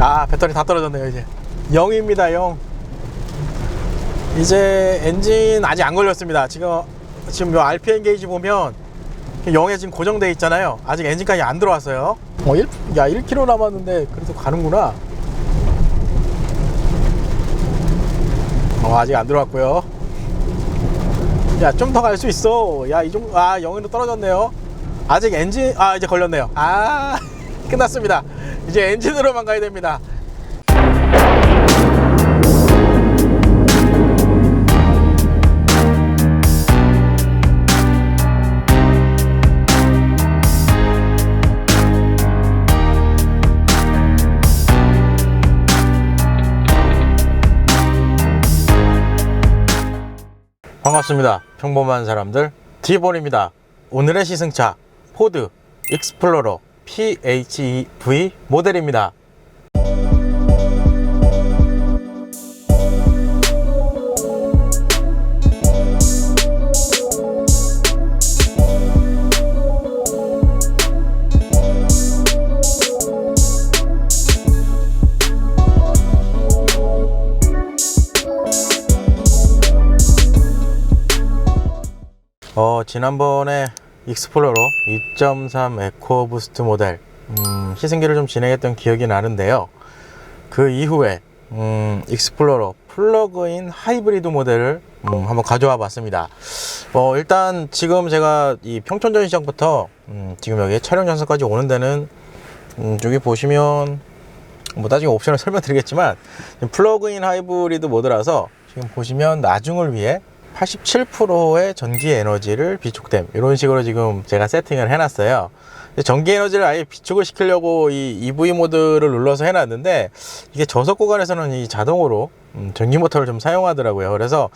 아, 배터리 다 떨어졌네요. 이제 0입니다. 0. 이제 엔진 아직 안 걸렸습니다. 지금 요 RPM 게이지 보면 0에 지금 고정되어 있잖아요. 아직 엔진까지 안 들어왔어요. 1km 남았는데 그래도 가는구나. 아직 안 들어왔고요. 야, 좀 더 갈 수 있어. 야, 이 정도. 0으로 떨어졌네요. 아직 엔진 이제 걸렸네요. 끝났습니다. 이제 엔진으로만 가야 됩니다. 반갑습니다. 평범한 사람들 D본입니다. 오늘의 시승차 포드 익스플로러 PHEV 모델입니다. 지난번에 익스플로러 2.3 에코부스트 모델 시승기를 좀 진행했던 기억이 나는데요. 그 이후에 익스플로러 플러그인 하이브리드 모델을 한번 가져와 봤습니다. 일단 지금 제가 이 평촌전시장부터 지금 여기 촬영 장소까지 오는 데는 여기 보시면 나중에 옵션을 설명드리겠지만 플러그인 하이브리드 모드라서 지금 보시면 나중을 위해 87%의 전기 에너지를 비축됨, 이런 식으로 지금 제가 세팅을 해놨어요. 전기 에너지를 아예 비축을 시키려고 이 EV 모드를 눌러서 해놨는데 이게 저속 구간에서는 이 자동으로 전기 모터를 좀 사용하더라고요. 그래서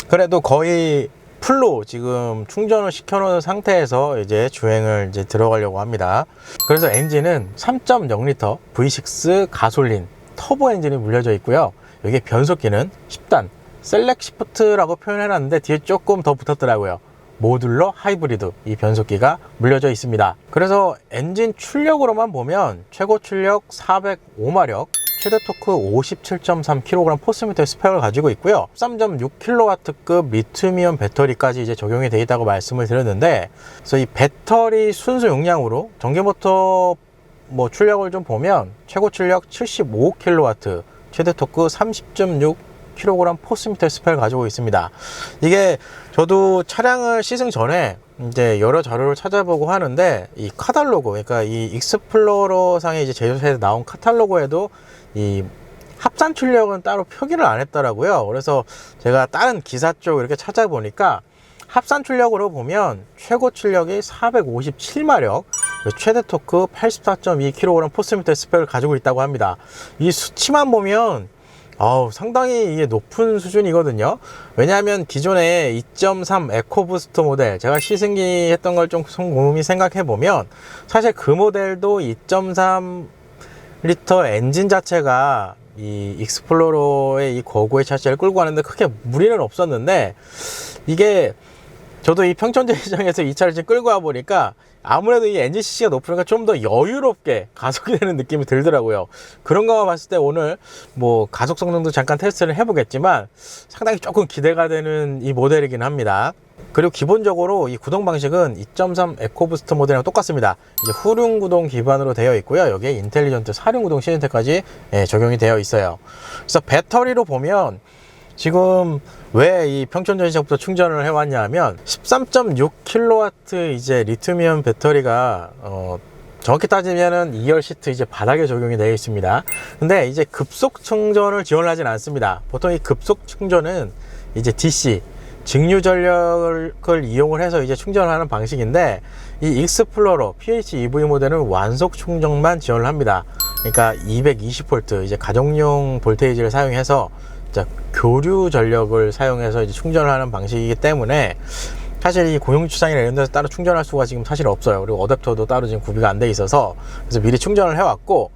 그래도 거의 풀로 지금 충전을 시켜놓은 상태에서 이제 주행을 이제 들어가려고 합니다. 그래서 엔진은 3.0L V6 가솔린 터보 엔진이 물려져 있고요. 여기에 변속기는 10단 셀렉 시프트라고 표현해놨는데 뒤에 조금 더 붙었더라고요. 모듈러 하이브리드, 이 변속기가 물려져 있습니다. 그래서 엔진 출력으로만 보면 최고 출력 405마력, 최대 토크 57.3kg 포스미터 스펙을 가지고 있고요. 13.6kW급 리튬이온 배터리까지 이제 적용이 되어 있다고 말씀을 드렸는데, 그래서 이 배터리 순수 용량으로 전기모터 출력을 좀 보면 최고 출력 75kW, 최대 토크 30.6kg 포스미터 스펙을 가지고 있습니다. 이게 저도 차량을 시승 전에 이제 여러 자료를 찾아보고 하는데, 이 카탈로그, 그러니까 이 익스플로러 상의 이제 제조사에서 나온 카탈로그에도 이 합산 출력은 따로 표기를 안 했더라고요. 그래서 제가 다른 기사 쪽 이렇게 찾아보니까 합산 출력으로 보면 최고 출력이 457마력, 최대 토크 84.2kg 포스미터 스펙을 가지고 있다고 합니다. 이 수치만 보면 상당히 이게 높은 수준이거든요. 왜냐하면 기존에 2.3 에코부스트 모델, 제가 시승기 했던 걸 좀 곰곰이 생각해 보면 사실 그 모델도 2.3 리터 엔진 자체가 이 익스플로러의 이 고고의 차체를 끌고 가는데 크게 무리는 없었는데, 이게 저도 이 평촌전시장에서 이 차를 지금 끌고 와 보니까 아무래도 이 엔진 cc가 높으니까 좀 더 여유롭게 가속이 되는 느낌이 들더라고요. 그런 거만 봤을 때 오늘 가속 성능도 잠깐 테스트를 해보겠지만 상당히 조금 기대가 되는 이 모델이긴 합니다. 그리고 기본적으로 이 구동 방식은 2.3 에코부스트 모델이랑 똑같습니다. 이제 후륜 구동 기반으로 되어 있고요. 여기에 인텔리전트 사륜 구동 시스템까지 적용이 되어 있어요. 그래서 배터리로 보면 지금 왜 이 평촌전시장부터 충전을 해왔냐 하면 13.6kW 이제 리튬이온 배터리가 정확히 따지면은 2열 시트 이제 바닥에 적용이 되어 있습니다. 근데 이제 급속 충전을 지원하진 않습니다. 보통 이 급속 충전은 이제 DC 직류 전력을 이용을 해서 이제 충전하는 방식인데, 이 익스플로러 PHEV 모델은 완속 충전만 지원을 합니다. 그러니까 220V 이제 가정용 볼테이지를 사용해서 교류 전력을 사용해서 이제 충전을 하는 방식이기 때문에 사실 이 공용주차장이나 이런 데서 따로 충전할 수가 지금 사실 없어요. 그리고 어댑터도 따로 지금 구비가 안 돼 있어서, 그래서 미리 충전을 해왔고,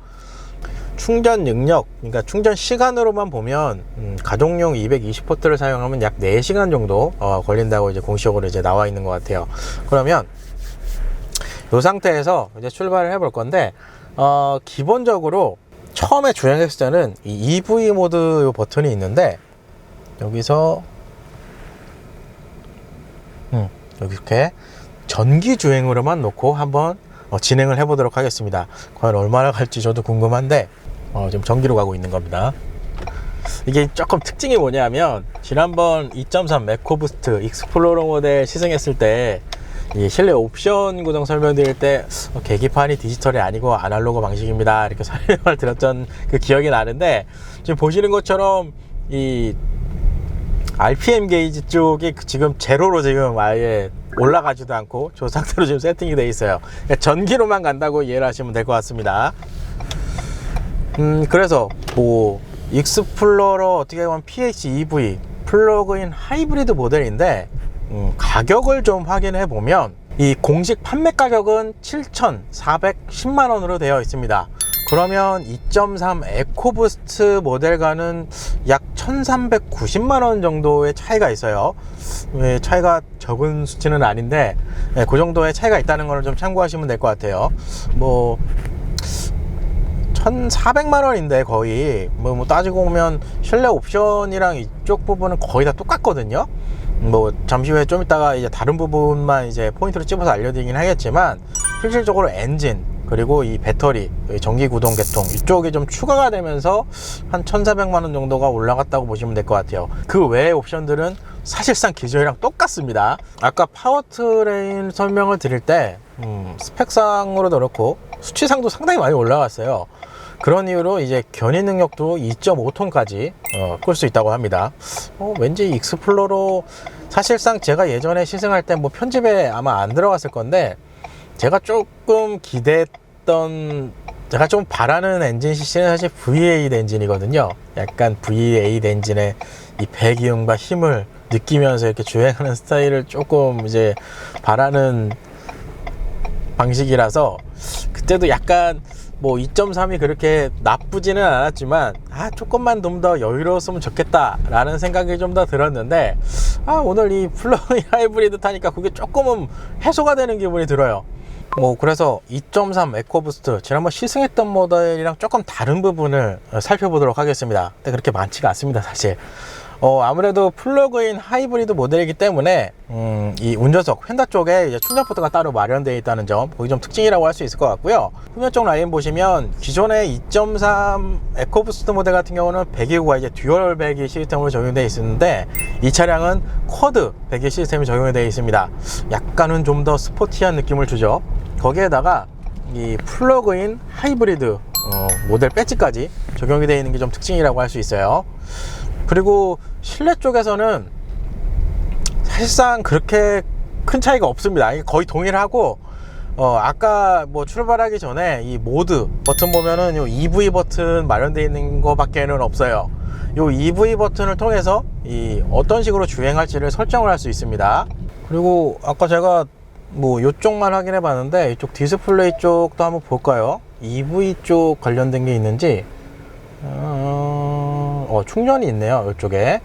충전 능력, 그러니까 충전 시간으로만 보면 가정용 220V를 사용하면 약 4시간 정도 걸린다고 이제 공식적으로 이제 나와 있는 것 같아요. 그러면 이 상태에서 이제 출발을 해볼 건데, 기본적으로 처음에 주행했을 때는 이 EV 모드 버튼이 있는데 여기서 여기 이렇게 전기 주행으로만 놓고 한번 진행을 해 보도록 하겠습니다. 과연 얼마나 갈지 저도 궁금한데 지금 전기로 가고 있는 겁니다. 이게 조금 특징이 뭐냐면 지난번 2.3 에코부스트 익스플로러 모델 시승했을 때 이 실내 옵션 구성 설명드릴 때 계기판이 디지털이 아니고 아날로그 방식입니다 이렇게 설명을 드렸던 그 기억이 나는데, 지금 보시는 것처럼 이 RPM 게이지 쪽이 지금 제로로 지금 아예 올라가지도 않고 저 상태로 지금 세팅이 되어 있어요. 그러니까 전기로만 간다고 이해를 하시면 될 것 같습니다. 그래서 뭐 익스플로러 어떻게 보면 PHEV 플러그인 하이브리드 모델인데 가격을 좀 확인해 보면 이 공식 판매 가격은 7,410만 원으로 되어 있습니다. 그러면 2.3 에코부스트 모델과는 약 1,390만 원 정도의 차이가 있어요. 차이가 적은 수치는 아닌데 그 정도의 차이가 있다는 걸 좀 참고하시면 될 것 같아요. 뭐 1,400만 원인데 거의 뭐 따지고 보면 실내 옵션이랑 이쪽 부분은 거의 다 똑같거든요. 뭐 잠시 후에 좀 이따가 이제 다른 부분만 이제 포인트로 찝어서 알려드리긴 하겠지만, 실질적으로 엔진 그리고 이 배터리, 전기 구동 계통 이쪽이 좀 추가가 되면서 한 1,400만 원 정도가 올라갔다고 보시면 될 것 같아요. 그 외의 옵션들은 사실상 기존이랑 똑같습니다. 아까 파워트레인 설명을 드릴 때 스펙상으로도 그렇고 수치상도 상당히 많이 올라갔어요. 그런 이유로 이제 견인 능력도 2.5톤까지 끌 수 있다고 합니다. 왠지 익스플로러, 사실상 제가 예전에 시승할 때 뭐 편집에 아마 안 들어갔을 건데, 제가 조금 기대했던, 제가 좀 바라는 엔진 CC는 사실 V8 엔진이거든요. 약간 V8 엔진의 이 배기음과 힘을 느끼면서 이렇게 주행하는 스타일을 조금 이제 바라는 방식이라서, 그때도 약간 뭐 2.3이 그렇게 나쁘지는 않았지만 조금만 좀 더 여유로웠으면 좋겠다 라는 생각이 좀 더 들었는데, 오늘 이 플러그인 하이브리드 타니까 그게 조금은 해소가 되는 기분이 들어요. 뭐 그래서 2.3 에코부스트 지난번 시승했던 모델이랑 조금 다른 부분을 살펴보도록 하겠습니다. 근데 그렇게 많지가 않습니다 사실. 아무래도 플러그인 하이브리드 모델이기 때문에 이 운전석 휀다 쪽에 이제 충전 포트가 따로 마련되어 있다는 점, 거기 좀 특징이라고 할 수 있을 것 같고요. 후면 쪽 라인 보시면 기존의 2.3 에코부스트 모델 같은 경우는 배기구가 이제 듀얼 배기 시스템으로 적용되어 있었는데, 이 차량은 쿼드 배기 시스템이 적용이 되어 있습니다. 약간은 좀 더 스포티한 느낌을 주죠. 거기에다가 이 플러그인 하이브리드 모델 배지까지 적용이 되어 있는 게 좀 특징이라고 할 수 있어요. 그리고 실내 쪽에서는 사실상 그렇게 큰 차이가 없습니다. 거의 동일하고, 아까 뭐 출발하기 전에 이 모드 버튼 보면은 요 EV 버튼 마련되어 있는 거밖에는 없어요. 요 EV 버튼을 통해서 이 어떤 식으로 주행할지를 설정을 할 수 있습니다. 그리고 아까 제가 뭐 요쪽만 확인해 봤는데, 이쪽 디스플레이 쪽도 한번 볼까요? EV 쪽 관련된 게 있는지. 충전이 있네요 이쪽에.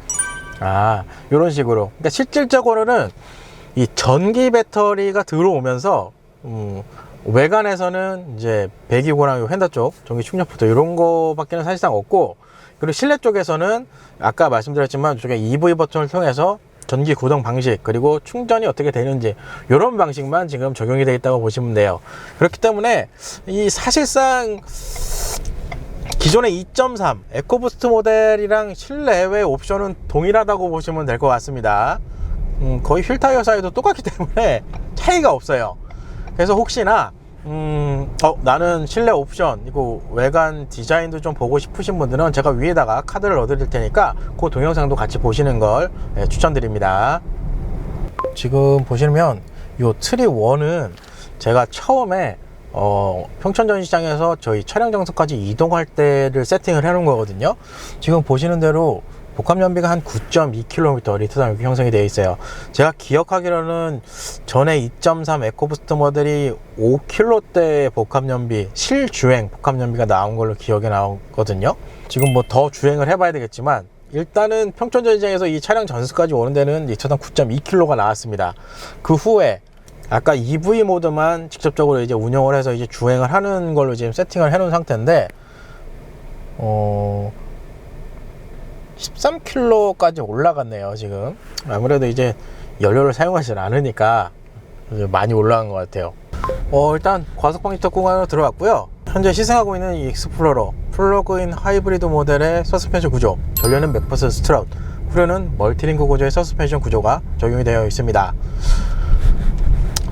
이런 식으로, 그러니까 실질적으로는 이 전기 배터리가 들어오면서 외관에서는 이제 배기구랑 휀다 쪽 전기 충전 포트 이런 거밖에는 사실상 없고, 그리고 실내 쪽에서는 아까 말씀드렸지만 이쪽에 EV 버튼을 통해서 전기 구동 방식 그리고 충전이 어떻게 되는지 이런 방식만 지금 적용이 되어 있다고 보시면 돼요. 그렇기 때문에 이 사실상 기존의 2.3 에코부스트 모델이랑 실내외 옵션은 동일하다고 보시면 될 것 같습니다. 거의 휠 타이어 사이도 똑같기 때문에 차이가 없어요. 그래서 혹시나 나는 실내 옵션 이거 외관 디자인도 좀 보고 싶으신 분들은 제가 위에다가 카드를 넣어드릴 테니까 그 동영상도 같이 보시는 걸 추천드립니다. 지금 보시면 이 트리 1은 제가 처음에 평촌전시장에서 저희 촬영 장소까지 이동할 때를 세팅을 해 놓은 거거든요. 지금 보시는 대로 복합연비가 한 9.2km 리터당 이렇게 형성이 되어 있어요. 제가 기억하기로는 전에 2.3 에코부스트 모델이 5km대 복합연비, 실주행 복합연비가 나온 걸로 기억이 나거든요. 지금 뭐 더 주행을 해봐야 되겠지만, 일단은 평촌전시장에서 이 차량 전수까지 오는 데는 리터당 9.2km가 나왔습니다. 그 후에 아까 EV 모드만 직접적으로 이제 운영을 해서 이제 주행을 하는 걸로 지금 세팅을 해 놓은 상태인데, 13km까지 올라갔네요. 지금 아무래도 이제 연료를 사용하지 않으니까 많이 올라간 것 같아요. 일단 과속 방지턱 구간으로 들어왔고요. 현재 시승하고 있는 이 익스플로러 플러그인 하이브리드 모델의 서스펜션 구조, 전류는 맥퍼슨 스트럿, 후륜은 멀티링크 구조의 서스펜션 구조가 적용이 되어 있습니다.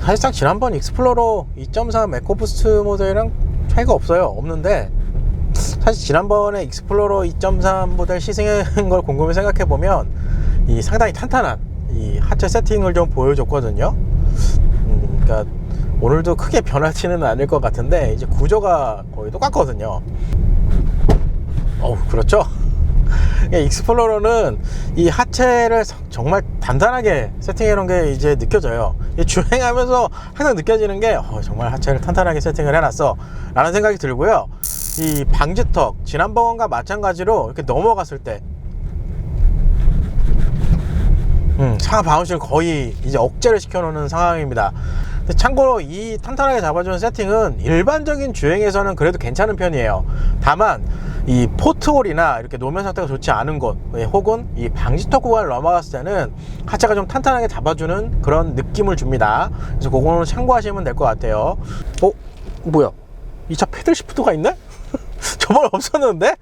사실상 지난번 익스플로러 2.3 에코부스트 모델이랑 차이가 없는데 사실 지난번에 익스플로러 2.3 모델 시승한 걸 곰곰이 생각해보면 이 상당히 탄탄한 이 하체 세팅을 좀 보여줬거든요. 그러니까 오늘도 크게 변하지는 않을 것 같은데 이제 구조가 거의 똑같거든요. 그렇죠. 익스플로러는 이 하체를 정말 단단하게 세팅해 놓은 게 이제 느껴져요. 주행하면서 항상 느껴지는 게 정말 하체를 탄탄하게 세팅을 해놨어 라는 생각이 들고요. 이 방지턱 지난번과 마찬가지로 이렇게 넘어갔을 때 차 바운스를 거의 이제 억제를 시켜 놓는 상황입니다. 참고로 이 탄탄하게 잡아주는 세팅은 일반적인 주행에서는 그래도 괜찮은 편이에요. 다만 이 포트홀이나 이렇게 노면 상태가 좋지 않은 곳 혹은 이 방지턱 구간을 넘어갔을 때는 하체가 좀 탄탄하게 잡아주는 그런 느낌을 줍니다. 그래서 그거는 참고하시면 될 것 같아요. 뭐야, 이 차 패들 시프트가 있네? 저번에 없었는데?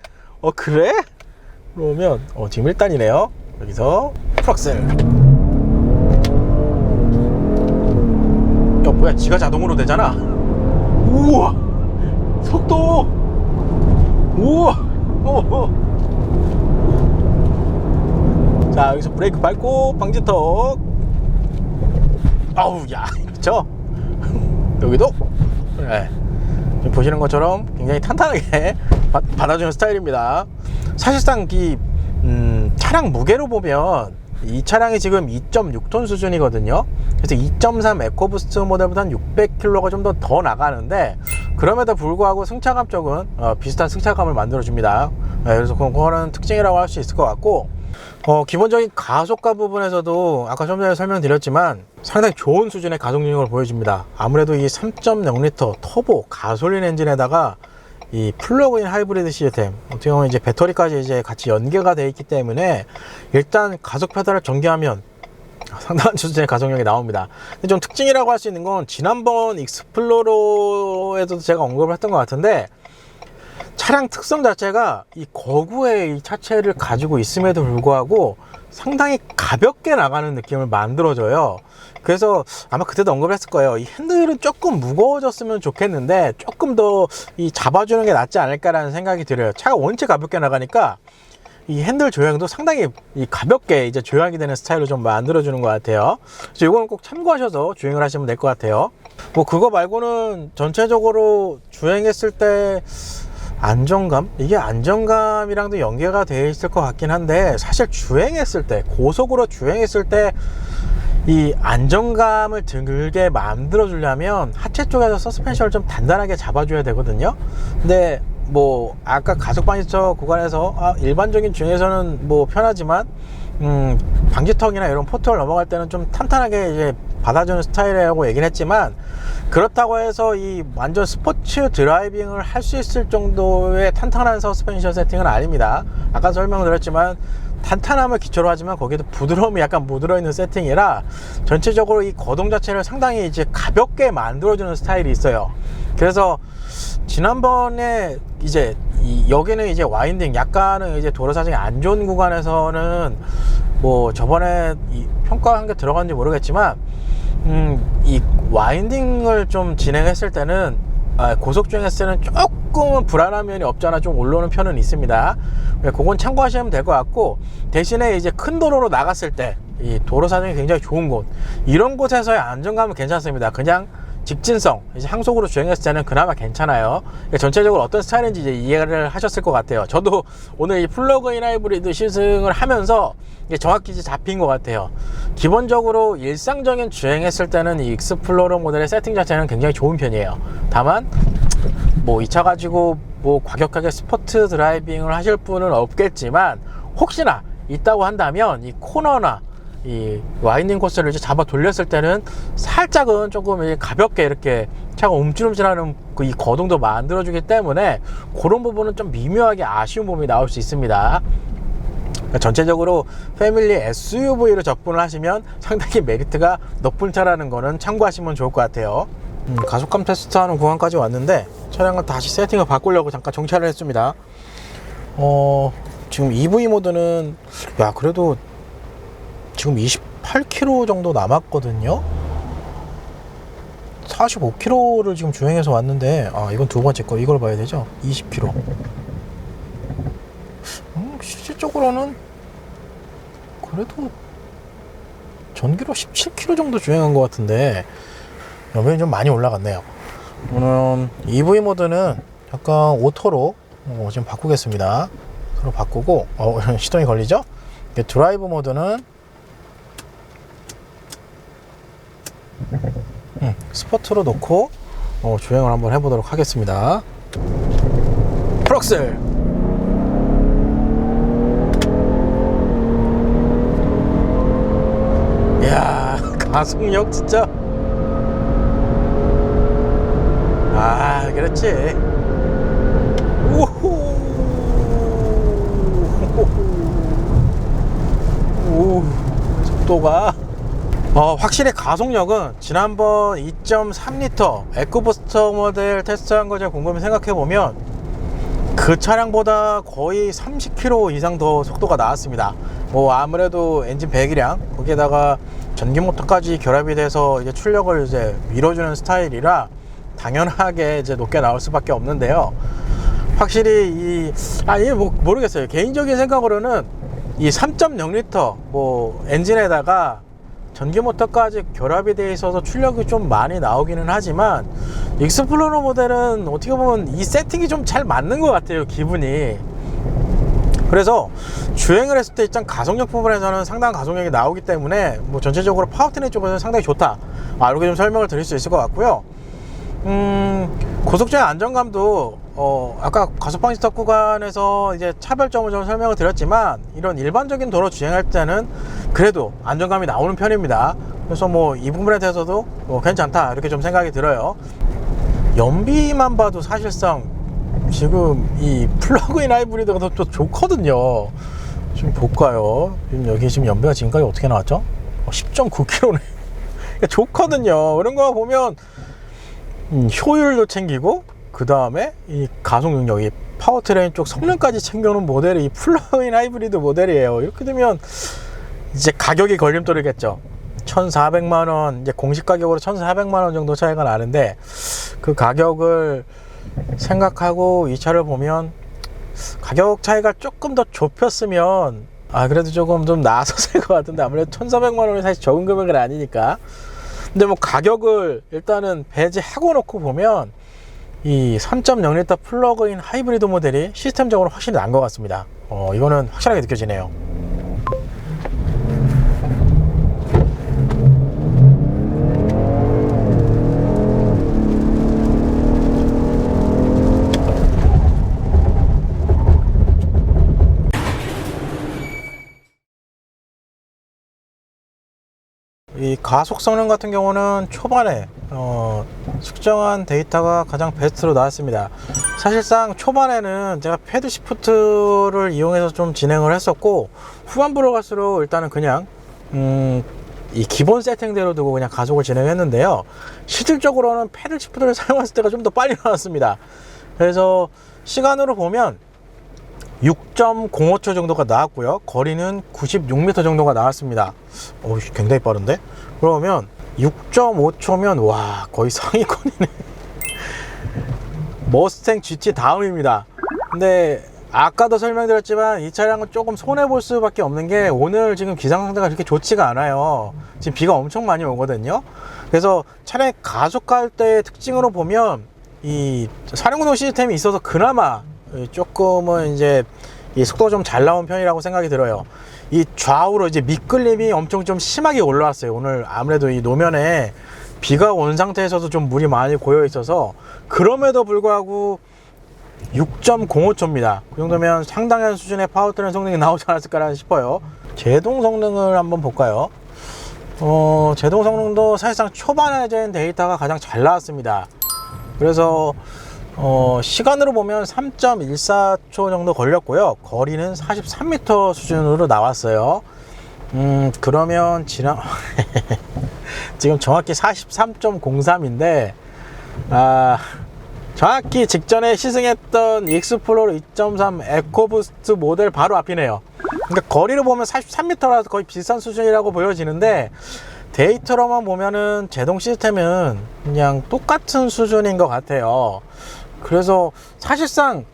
그래? 그러면 지금 1단이네요 여기서 풀악셀. 뭐야, 지가 자동으로 되잖아. 우와, 속도. 우와. 자, 여기서 브레이크 밟고 방지턱. 야, 그렇죠. 여기도 지금 보시는 것처럼 굉장히 탄탄하게 받아주는 스타일입니다. 사실상 이 차량 무게로 보면 이 차량이 지금 2.6톤 수준이거든요. 그래서 2.3 에코부스트 모델보다 한 600kg가 좀 더 나가는데 그럼에도 불구하고 승차감 쪽은 비슷한 승차감을 만들어 줍니다. 그래서 그거는 특징이라고 할 수 있을 것 같고, 기본적인 가속가 부분에서도 아까 좀 전에 설명드렸지만 상당히 좋은 수준의 가속 능력을 보여줍니다. 아무래도 이 3.0L 터보 가솔린 엔진에다가 이 플러그인 하이브리드 시스템, 어떻게 보면 이제 배터리까지 이제 같이 연계가 되어 있기 때문에 일단 가속 페달을 전개하면 상당한 수준의 가속력이 나옵니다. 근데 좀 특징이라고 할 수 있는 건 지난번 익스플로러에도 제가 언급을 했던 것 같은데 차량 특성 자체가 이 거구의 이 차체를 가지고 있음에도 불구하고 상당히 가볍게 나가는 느낌을 만들어줘요. 그래서 아마 그때도 언급을 했을 거예요. 이 핸들은 조금 무거워졌으면 좋겠는데 조금 더 이 잡아주는 게 낫지 않을까라는 생각이 들어요. 차가 원체 가볍게 나가니까 이 핸들 조향도 상당히 이 가볍게 이제 조향이 되는 스타일로 좀 만들어주는 것 같아요. 그래서 이거는 꼭 참고하셔서 주행을 하시면 될 것 같아요. 그거 말고는 전체적으로 주행했을 때 안정감? 이게 안정감이랑도 연계가 되어 있을 것 같긴 한데 사실 주행했을 때, 고속으로 주행했을 때 이 안정감을 들게 만들어 주려면 하체 쪽에서 서스펜션을 좀 단단하게 잡아줘야 되거든요. 근데 아까 가속 방지턱 구간에서 일반적인 주행에서는 편하지만 방지턱이나 이런 포트를 넘어갈 때는 좀 탄탄하게 이제 받아주는 스타일이라고 얘기는 했지만, 그렇다고 해서 이 완전 스포츠 드라이빙을 할 수 있을 정도의 탄탄한 서스펜션 세팅은 아닙니다. 아까 설명드렸지만 탄탄함을 기초로 하지만 거기에도 부드러움이 약간 묻어 있는 세팅이라 전체적으로 이 거동 자체를 상당히 이제 가볍게 만들어주는 스타일이 있어요. 그래서 지난번에 이제 여기는 이제 와인딩, 약간은 이제 도로 사정이 안 좋은 구간에서는 저번에 평가한 게 들어갔는지 모르겠지만 이 와인딩을 좀 진행했을 때는 고속 주행했을 때는 조금은 불안한 면이 없잖아 좀 올라오는 편은 있습니다. 그건 참고하시면 될 것 같고, 대신에 이제 큰 도로로 나갔을 때 이 도로 사정이 굉장히 좋은 곳, 이런 곳에서의 안정감은 괜찮습니다. 그냥 직진성, 이제 항속으로 주행했을 때는 그나마 괜찮아요. 전체적으로 어떤 스타일인지 이제 이해를 하셨을 것 같아요. 저도 오늘 이 플러그인 하이브리드 시승을 하면서 이게 정확히 이제 잡힌 것 같아요. 기본적으로 일상적인 주행했을 때는 이 익스플로러 모델의 세팅 자체는 굉장히 좋은 편이에요. 다만 이 차 가지고 과격하게 스포츠 드라이빙을 하실 분은 없겠지만 혹시나 있다고 한다면 이 코너나 이 와인딩 코스를 이제 잡아 돌렸을 때는 살짝은 조금 가볍게 이렇게 차가 움찔움찔하는 이 거동도 만들어주기 때문에 그런 부분은 좀 미묘하게 아쉬운 부분이 나올 수 있습니다. 그러니까 전체적으로 패밀리 SUV로 접근을 하시면 상당히 메리트가 높은 차라는 거는 참고하시면 좋을 것 같아요. 가속감 테스트하는 구간까지 왔는데 차량을 다시 세팅을 바꾸려고 잠깐 정차를 했습니다. 지금 EV 모드는 그래도 지금 28km 정도 남았거든요. 45km를 지금 주행해서 왔는데 이건 두 번째 거, 이걸 봐야 되죠. 20km. 실질적으로는 그래도 전기로 17km 정도 주행한 것 같은데 연비는 좀 많이 올라갔네요. 오늘 EV 모드는 약간 오토로 지금 바꾸겠습니다. 서로 바꾸고 시동이 걸리죠? 드라이브 모드는 스포트로 놓고 주행을 한번 해보도록 하겠습니다. 프럭셀. 이야, 가속력 진짜. 그렇지. 우후. 속도가 확실히 가속력은 지난번 2.3L 에코부스터 모델 테스트한 거 제가 곰곰이 생각해보면 그 차량보다 거의 30km 이상 더 속도가 나왔습니다. 아무래도 엔진 배기량 거기에다가 전기 모터까지 결합이 돼서 이제 출력을 이제 밀어주는 스타일이라 당연하게 이제 높게 나올 수밖에 없는데요. 확실히 모르겠어요. 개인적인 생각으로는 이 3.0L 엔진에다가 전기 모터까지 결합이 되어 있어서 출력이 좀 많이 나오기는 하지만 익스플로러 모델은 어떻게 보면 이 세팅이 좀 잘 맞는 것 같아요, 기분이. 그래서 주행을 했을 때 일단 가속력 부분에서는 상당한 가속력이 나오기 때문에 전체적으로 파워트레인 쪽에서는 상당히 좋다, 이렇게 좀 설명을 드릴 수 있을 것 같고요. 고속주행 안정감도 아까 가속방지턱 구간에서 이제 차별점을 좀 설명을 드렸지만 이런 일반적인 도로 주행할 때는 그래도 안정감이 나오는 편입니다. 그래서 이 부분에 대해서도 괜찮다, 이렇게 좀 생각이 들어요. 연비만 봐도 사실상 지금 이 플러그인 하이브리드가 더 좋거든요. 좀 볼까요? 여기 지금 연비가 지금까지 어떻게 나왔죠? 10.9km네. 좋거든요. 이런 거 보면 효율도 챙기고 그 다음에 이 가속 능력이 파워트레인 쪽 성능까지 챙겨놓은 모델이 이 플러그인 하이브리드 모델이에요. 이렇게 되면 이제 가격이 걸림돌이겠죠. 1,400만원, 이제 공식 가격으로 1,400만원 정도 차이가 나는데 그 가격을 생각하고 이 차를 보면 가격 차이가 조금 더 좁혔으면 그래도 조금 좀 나아섰을 것 같은데 아무래도 1,400만원이 사실 적은 금액은 아니니까. 근데 가격을 일단은 배제하고 놓고 보면 이 3.0L 플러그인 하이브리드 모델이 시스템적으로 확실히 나은 것 같습니다. 이거는 확실하게 느껴지네요. 이 가속 성능 같은 경우는 초반에 측정한 데이터가 가장 베스트로 나왔습니다. 사실상 초반에는 제가 패드 시프트를 이용해서 좀 진행을 했었고 후반부로 갈수록 일단은 그냥 이 기본 세팅대로 두고 그냥 가속을 진행했는데요. 실질적으로는 패드 시프트를 사용했을 때가 좀 더 빨리 나왔습니다. 그래서 시간으로 보면 6.05초 정도가 나왔고요. 거리는 96m 정도가 나왔습니다. 굉장히 빠른데? 그러면 6.5초면 와, 거의 상위권이네. 머스탱 GT 다음입니다. 근데 아까도 설명드렸지만 이 차량은 조금 손해볼 수밖에 없는 게 오늘 지금 기상 상태가 그렇게 좋지가 않아요. 지금 비가 엄청 많이 오거든요. 그래서 차량이 가속할 때의 특징으로 보면 이 사륜구동 시스템이 있어서 그나마 조금은 이제 이 속도가 좀 잘 나온 편이라고 생각이 들어요. 이 좌우로 이제 미끌림이 엄청 좀 심하게 올라왔어요. 오늘 아무래도 이 노면에 비가 온 상태에서도 좀 물이 많이 고여 있어서 그럼에도 불구하고 6.05초입니다. 그 정도면 상당한 수준의 파워트레인 성능이 나오지 않았을까 싶어요. 제동 성능을 한번 볼까요? 제동 성능도 사실상 초반화된 데이터가 가장 잘 나왔습니다. 그래서 시간으로 보면 3.14초 정도 걸렸고요. 거리는 43m 수준으로 나왔어요. 그러면 지금 정확히 43.03인데 정확히 직전에 시승했던 익스플로러 2.3 에코부스트 모델 바로 앞이네요. 그러니까 거리를 보면 43m라서 거의 비슷한 수준이라고 보여지는데 데이터로만 보면은 제동 시스템은 그냥 똑같은 수준인 것 같아요. 그래서 사실상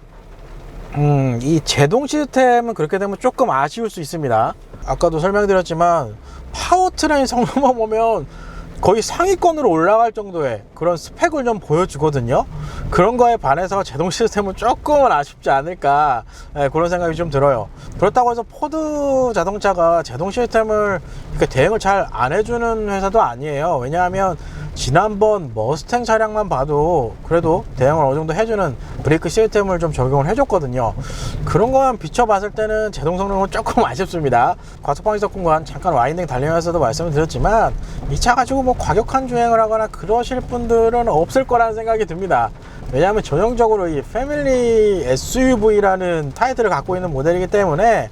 이 제동 시스템은 그렇게 되면 조금 아쉬울 수 있습니다. 아까도 설명드렸지만 파워트레인 성능만 보면 거의 상위권으로 올라갈 정도의 그런 스펙을 좀 보여주거든요. 그런 거에 반해서 제동 시스템은 조금은 아쉽지 않을까, 그런 생각이 좀 들어요. 그렇다고 해서 포드 자동차가 제동 시스템을 이렇게 대응을 잘 안 해주는 회사도 아니에요. 왜냐하면 지난번 머스탱 차량만 봐도 그래도 대응을 어느 정도 해주는 브레이크 시스템을 좀 적용을 해줬거든요. 그런 것만 비춰봤을 때는 제동 성능은 조금 아쉽습니다. 과속방지턱 공간 잠깐 와인딩 달리면서도 말씀을 드렸지만 이 차 가지고 뭐 과격한 주행을 하거나 그러실 분들은 없을 거라는 생각이 듭니다. 왜냐하면 전형적으로 이 패밀리 SUV라는 타이틀을 갖고 있는 모델이기 때문에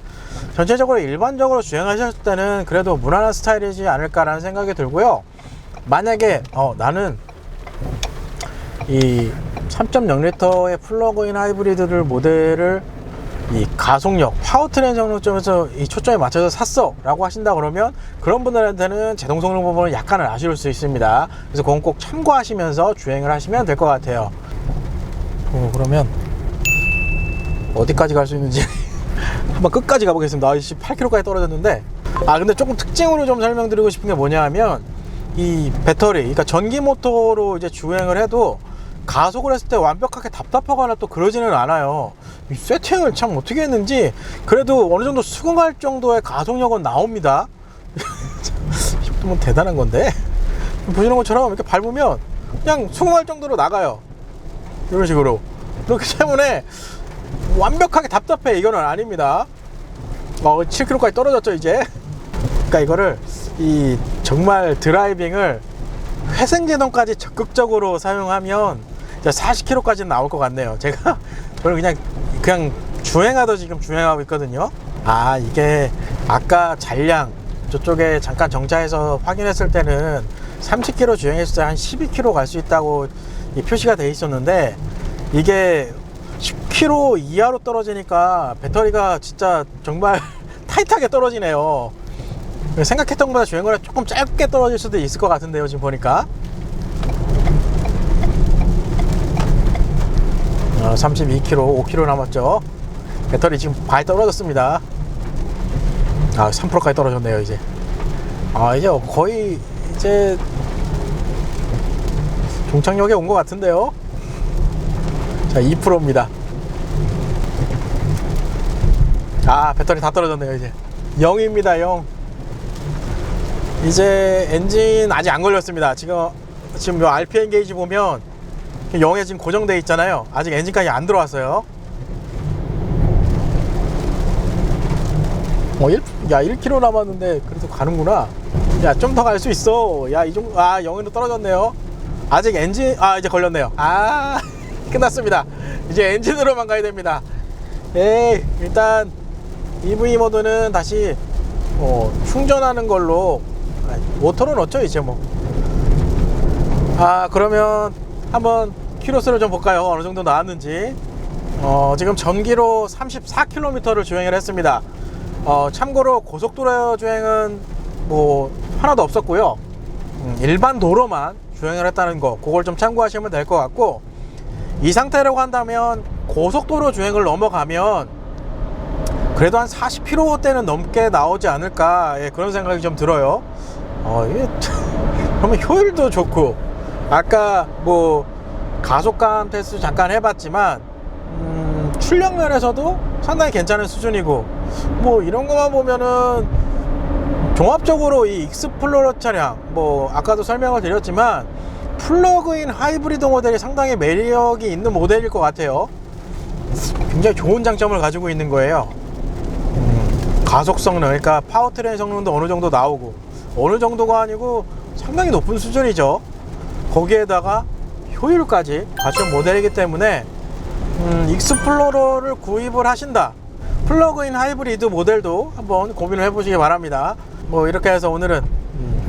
전체적으로 일반적으로 주행하셨을 때는 그래도 무난한 스타일이지 않을까라는 생각이 들고요. 만약에 나는 이 3.0L의 플러그인 하이브리드를 모델을 이 가속력, 파워트레인 성능점에서 이 초점에 맞춰서 샀어 라고 하신다 그러면 그런 분들한테는 제동 성능 부분은 약간은 아쉬울 수 있습니다. 그래서 그건 꼭 참고하시면서 주행을 하시면 될 것 같아요. 그러면 어디까지 갈 수 있는지 한번 끝까지 가보겠습니다. 8km까지 떨어졌는데 근데 조금 특징으로 좀 설명드리고 싶은 게 뭐냐 하면 이 배터리, 그러니까 전기 모터로 이제 주행을 해도 가속을 했을 때 완벽하게 답답하거나 또 그러지는 않아요. 이 세팅을 참 어떻게 했는지 그래도 어느 정도 수긍할 정도의 가속력은 나옵니다. 뭐 대단한 건데 보시는 것처럼 이렇게 밟으면 그냥 수긍할 정도로 나가요. 이런 식으로. 그렇기 때문에 완벽하게 답답해 이거는 아닙니다. 7km까지 떨어졌죠 이제. 그러니까 이거를 정말 드라이빙을 회생제동까지 적극적으로 사용하면 40km까지는 나올 것 같네요. 제가 그냥 주행하듯 지금 주행하고 있거든요. 이게 아까 잔량 저쪽에 잠깐 정차해서 확인했을 때는 30km 주행했을 때 한 12km 갈 수 있다고 표시가 돼 있었는데 이게 10km 이하로 떨어지니까 배터리가 진짜 정말 타이트하게 떨어지네요. 생각했던 것보다 주행거리가 조금 짧게 떨어질 수도 있을 것 같은데요. 지금 보니까 32km, 5km 남았죠. 배터리 지금 많이 떨어졌습니다. 3%까지 떨어졌네요. 이제 이제 거의 이제 종착역에 온 것 같은데요. 자, 2%입니다. 배터리 다 떨어졌네요. 이제 0입니다. 0. 이제 엔진 아직 안 걸렸습니다. 지금 요 RPM 게이지 보면 0에 지금 고정되어 있잖아요. 아직 엔진까지 안 들어왔어요. 1km 남았는데 그래도 가는구나. 좀 더 갈 수 있어. 이 정도. 0으로 떨어졌네요. 아직 엔진 이제 걸렸네요. 끝났습니다. 이제 엔진으로만 가야 됩니다. 일단 EV 모드는 다시 충전하는 걸로 모터로 넣죠 이제 뭐. 그러면 한번 키로수를 좀 볼까요? 어느 정도 나왔는지. 지금 전기로 34km를 주행을 했습니다. 참고로 고속도로 주행은 뭐 하나도 없었고요. 일반 도로만 주행을 했다는 거, 그걸 좀 참고하시면 될 것 같고, 이 상태라고 한다면 고속도로 주행을 넘어가면 그래도 한 40km대는 넘게 나오지 않을까, 그런 생각이 좀 들어요. 이게 그러면 효율도 좋고, 아까 뭐 가속감 테스트 잠깐 해봤지만 출력 면에서도 상당히 괜찮은 수준이고, 뭐 이런 것만 보면은 종합적으로 이 익스플로러 차량, 뭐 아까도 설명을 드렸지만 플러그인 하이브리드 모델이 상당히 매력이 있는 모델일 것 같아요. 굉장히 좋은 장점을 가지고 있는 거예요. 가속 성능, 그러니까 파워트레인 성능도 어느 정도 나오고, 어느 정도가 아니고 상당히 높은 수준이죠. 거기에다가 효율까지 갖춘 모델이기 때문에 익스플로러를 구입을 하신다, 플러그인 하이브리드 모델도 한번 고민을 해보시기 바랍니다. 뭐 이렇게 해서 오늘은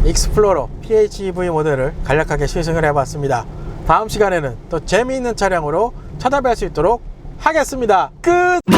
익스플로러 PHEV 모델을 간략하게 시승을 해봤습니다. 다음 시간에는 또 재미있는 차량으로 찾아뵐 수 있도록 하겠습니다. 끝!